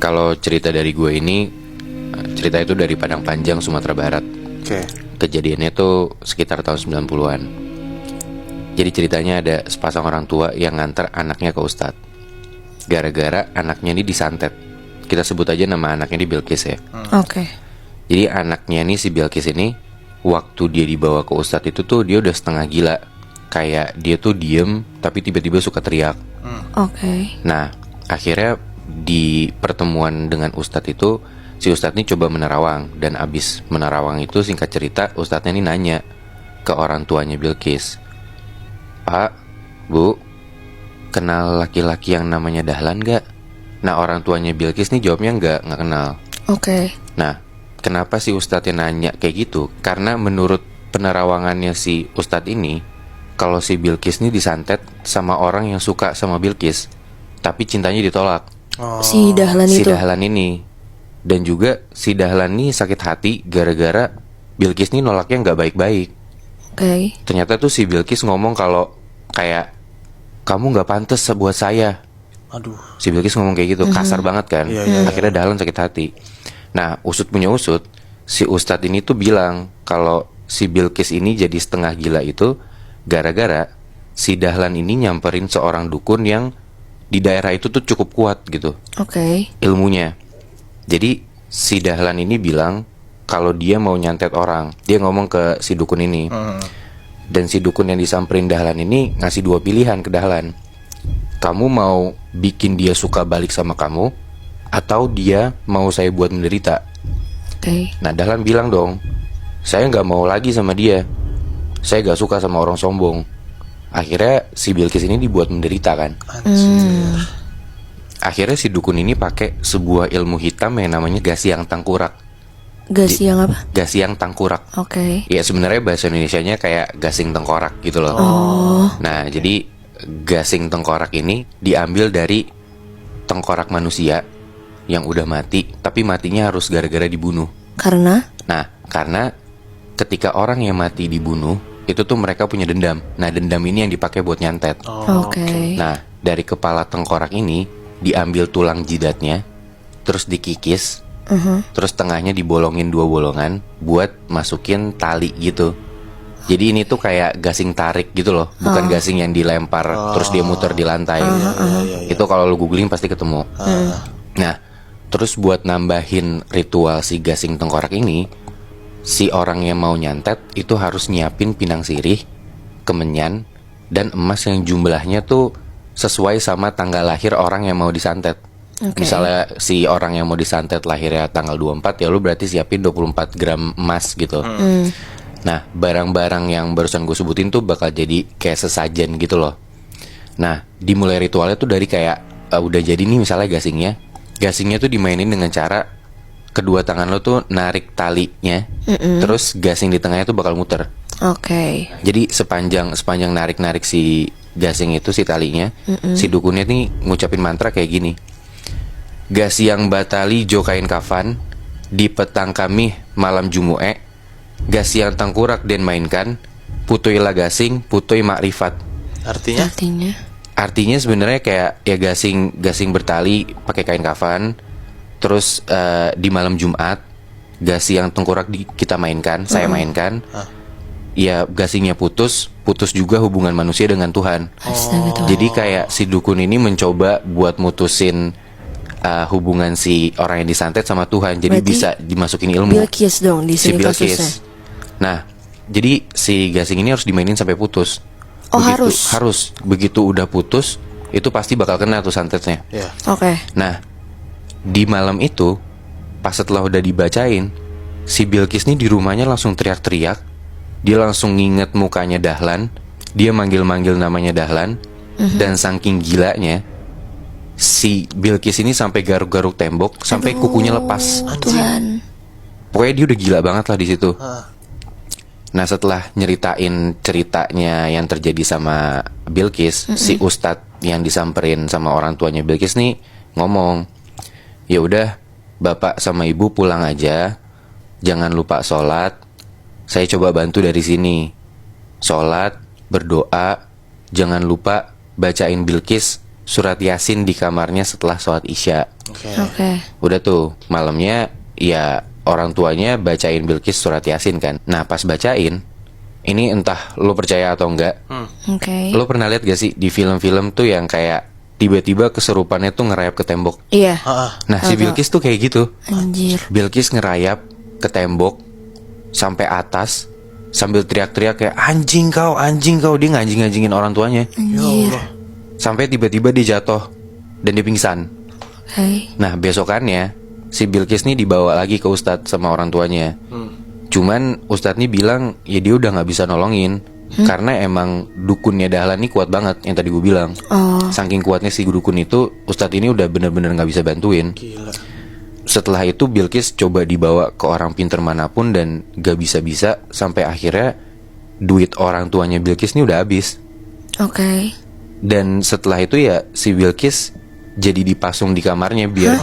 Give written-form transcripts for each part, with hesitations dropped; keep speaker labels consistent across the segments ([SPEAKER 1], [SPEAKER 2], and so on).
[SPEAKER 1] Kalau cerita dari gue ini, cerita itu dari Padang Panjang, Sumatera Barat.
[SPEAKER 2] Oke.
[SPEAKER 1] Kejadiannya tuh sekitar tahun 90-an. Jadi ceritanya ada sepasang orang tua yang nganter anaknya ke ustadz. Gara-gara anaknya ini disantet. Kita sebut aja nama anaknya ini Bilkis ya.
[SPEAKER 3] Oke.
[SPEAKER 1] Jadi anaknya nih, si Bilkis ini, waktu dia dibawa ke ustadz itu tuh dia udah setengah gila. Kayak dia tuh diem tapi tiba-tiba suka teriak.
[SPEAKER 3] Oke.
[SPEAKER 1] Nah, akhirnya di pertemuan dengan ustadz itu, si ustadz ini coba menerawang. Dan abis menerawang itu, singkat cerita, ustadznya ini nanya ke orang tuanya Bilkis, "Pak, Bu, kenal laki-laki yang namanya Dahlan gak?" Nah, orang tuanya Bilkis nih jawabnya nggak kenal.
[SPEAKER 3] Oke.
[SPEAKER 1] Nah, kenapa si ustadznya nanya kayak gitu? Karena menurut penerawangannya si ustadz ini, kalau si Bilkis nih disantet sama orang yang suka sama Bilkis, tapi cintanya ditolak.
[SPEAKER 3] Si Dahlan
[SPEAKER 1] Si
[SPEAKER 3] itu.
[SPEAKER 1] Dahlan ini. Dan juga si Dahlan nih sakit hati gara-gara Bilkis nih nolaknya nggak baik-baik.
[SPEAKER 3] Oke.
[SPEAKER 1] Ternyata tuh si Bilkis ngomong kalau kayak, "Kamu nggak pantas buat saya."
[SPEAKER 2] Aduh.
[SPEAKER 1] Si Bilkis ngomong kayak gitu, kasar banget kan.
[SPEAKER 2] Iya, iya, iya.
[SPEAKER 1] Akhirnya Dahlan sakit hati. Nah, usut punya usut, si ustadz ini tuh bilang kalau si Bilkis ini jadi setengah gila itu gara-gara si Dahlan ini nyamperin seorang dukun yang di daerah itu tuh cukup kuat gitu
[SPEAKER 3] Oke.
[SPEAKER 1] ilmunya. Jadi si Dahlan ini bilang kalau dia mau nyantet orang. Dia ngomong ke si dukun ini. Dan si dukun yang disamperin Dahlan ini ngasih dua pilihan ke Dahlan. Kamu mau bikin dia suka balik sama kamu, atau dia mau saya buat menderita?
[SPEAKER 3] Oke.
[SPEAKER 1] Nah, Dahlan bilang dong, saya nggak mau lagi sama dia. Saya nggak suka sama orang sombong. Akhirnya si Bilkis ini dibuat menderita kan. Akhirnya si dukun ini pakai sebuah ilmu hitam yang namanya Gasiang Tangkurak.
[SPEAKER 3] Gas yang apa?
[SPEAKER 1] Gasiang Tangkurak.
[SPEAKER 3] Oke.
[SPEAKER 1] Ya sebenarnya bahasa Indonesianya kayak gasing tengkorak gitu loh. Nah, jadi gasing tengkorak ini diambil dari tengkorak manusia yang udah mati, tapi matinya harus gara-gara dibunuh.
[SPEAKER 3] Karena?
[SPEAKER 1] Nah, karena ketika orang yang mati dibunuh, itu tuh mereka punya dendam. Nah, dendam ini yang dipakai buat nyantet.
[SPEAKER 3] Oke.
[SPEAKER 1] Nah, dari kepala tengkorak ini diambil tulang jidatnya, terus dikikis, terus tengahnya dibolongin 2 bolongan buat masukin tali gitu. Jadi ini tuh kayak gasing tarik gitu loh, bukan gasing yang dilempar terus dia muter di lantai. Itu kalau lu googling pasti ketemu. Nah, terus buat nambahin ritual si gasing tengkorak ini, si orang yang mau nyantet itu harus nyiapin pinang sirih, kemenyan, dan emas yang jumlahnya tuh sesuai sama tanggal lahir orang yang mau disantet. Misalnya si orang yang mau disantet lahirnya tanggal 24, ya lu berarti siapin 24 gram emas gitu. Nah, barang-barang yang barusan gue sebutin tuh bakal jadi kayak sesajen gitu loh. Nah, dimulai ritualnya tuh dari kayak udah jadi nih misalnya gasingnya. Gasingnya tuh dimainin dengan cara kedua tangan lo tuh narik talinya, terus gasing di tengahnya tuh bakal muter.
[SPEAKER 3] Oke.
[SPEAKER 1] Jadi sepanjang narik-narik si gasing itu, si talinya, si dukunnya nih ngucapin mantra kayak gini. Gasiang batali jo kain kafan, di petang kami malam jumu'e, gasiang tangkurak den mainkan, putui lagasing, putui makrifat.
[SPEAKER 2] Artinya?
[SPEAKER 1] Artinya sebenarnya kayak ya gasing bertali pakai kain kafan, terus di malam Jumat gasiang tengkorak kita mainkan, saya mainkan. Ya gasingnya putus juga hubungan manusia dengan Tuhan. Jadi kayak si dukun ini mencoba buat mutusin hubungan si orang yang disantet sama Tuhan. Jadi berarti bisa dimasukin ilmu.
[SPEAKER 3] Bilkis dong di sini kasusnya.
[SPEAKER 1] Nah, jadi si gasing ini harus dimainin sampai putus. Harus. Begitu udah putus, itu pasti bakal kena tuh santetnya.
[SPEAKER 3] Oke.
[SPEAKER 1] Nah, di malam itu pas setelah udah dibacain, si Bilkis nih di rumahnya langsung teriak-teriak. Dia langsung nginget mukanya Dahlan. Dia manggil-manggil namanya Dahlan. Dan saking gilanya, si Bilkis ini sampai garuk-garuk tembok, sampai kukunya lepas.
[SPEAKER 3] Tuhan.
[SPEAKER 1] Pokoknya dia udah gila banget lah di situ. Nah, setelah nyeritain ceritanya yang terjadi sama Bilkis, si ustadz yang disamperin sama orang tuanya Bilkis nih ngomong, "Ya udah, bapak sama ibu pulang aja. Jangan lupa sholat. Saya coba bantu dari sini. Sholat, berdoa, jangan lupa bacain Bilkis surat Yasin di kamarnya setelah sholat Isya.
[SPEAKER 3] Oke.
[SPEAKER 1] Udah tuh malamnya ya orang tuanya bacain Bilqis surat Yasin kan. Nah pas bacain, ini entah lo percaya atau enggak,
[SPEAKER 3] Oke.
[SPEAKER 1] lo pernah lihat gak sih di film-film tuh yang kayak tiba-tiba kesurupannya tuh ngerayap ke tembok.
[SPEAKER 3] Iya.
[SPEAKER 1] Nah si Bilqis tuh kayak gitu.
[SPEAKER 3] Anjir.
[SPEAKER 1] Bilqis ngerayap ke tembok sampai atas sambil teriak-teriak kayak anjing kau, dia nganjing-nganjingin orang tuanya.
[SPEAKER 3] Anjir.
[SPEAKER 1] Sampai tiba-tiba dia jatuh dan dia pingsan.
[SPEAKER 3] Oke.
[SPEAKER 1] Nah besokannya si Bilqis nih dibawa lagi ke Ustadz sama orang tuanya. Cuman Ustadz nih bilang ya dia udah gak bisa nolongin karena emang dukunnya Dahlan nih kuat banget yang tadi gue bilang. Saking kuatnya si dukun itu, Ustadz ini udah bener-bener gak bisa bantuin. Setelah itu Bilqis coba dibawa ke orang pinter manapun dan gak bisa-bisa. Sampai akhirnya duit orang tuanya Bilqis nih udah habis.
[SPEAKER 3] Oke.
[SPEAKER 1] Dan setelah itu ya si Bilqis jadi dipasung di kamarnya biar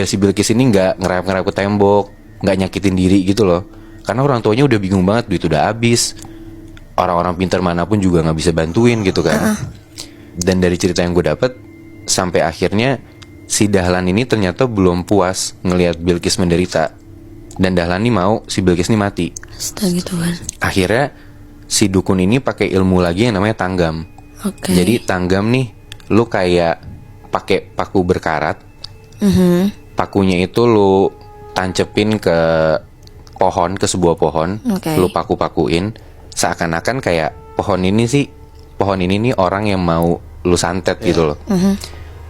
[SPEAKER 1] si Bilqis ini nggak ngerayap-ngerayap ke tembok, nggak nyakitin diri gitu loh. Karena orang tuanya udah bingung banget, duit udah habis, orang-orang pintar manapun juga nggak bisa bantuin gitu kan. Dan dari cerita yang gue dapet, sampai akhirnya si Dahlan ini ternyata belum puas ngelihat Bilqis menderita, dan Dahlan ini mau si Bilqis ini mati.
[SPEAKER 3] Astaga Tuhan.
[SPEAKER 1] Akhirnya si dukun ini pakai ilmu lagi yang namanya tanggam.
[SPEAKER 3] Oke.
[SPEAKER 1] Jadi tanggam nih, lu kayak pakai paku berkarat. Pakunya itu lu tancepin ke pohon, ke sebuah pohon.
[SPEAKER 3] Oke.
[SPEAKER 1] Lu paku-pakuin, seakan-akan kayak pohon ini nih orang yang mau lu santet gitu loh.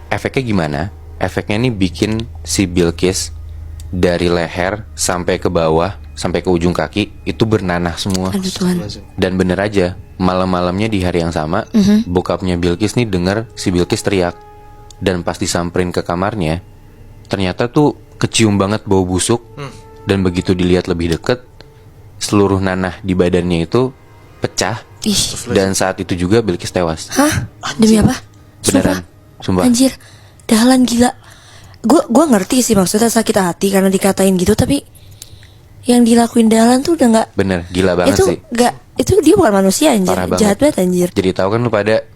[SPEAKER 1] Efeknya gimana? Efeknya nih bikin si Bilqis dari leher sampai ke bawah, sampai ke ujung kaki itu bernanah semua.
[SPEAKER 3] Aduh Tuhan.
[SPEAKER 1] Dan bener aja, malam-malamnya di hari yang sama, bokapnya Bilqis nih denger si Bilqis teriak. Dan pas disamperin ke kamarnya, ternyata tuh kecium banget bau busuk. Dan begitu dilihat lebih deket, seluruh nanah di badannya itu pecah.
[SPEAKER 3] Ih.
[SPEAKER 1] Dan saat itu juga Bilqis tewas.
[SPEAKER 3] Hah? Demi apa?
[SPEAKER 1] Beneran, sumpah.
[SPEAKER 3] Anjir. Dahlan gila. Gue ngerti sih maksudnya sakit hati karena dikatain gitu, tapi yang dilakuin Dahlan tuh udah nggak.
[SPEAKER 1] Bener, gila banget
[SPEAKER 3] Itu
[SPEAKER 1] sih.
[SPEAKER 3] nggak. Itu dia bukan manusia anjir.
[SPEAKER 1] Parah banget.
[SPEAKER 3] Jahat banget anjir.
[SPEAKER 1] Jadi tahu kan lu pada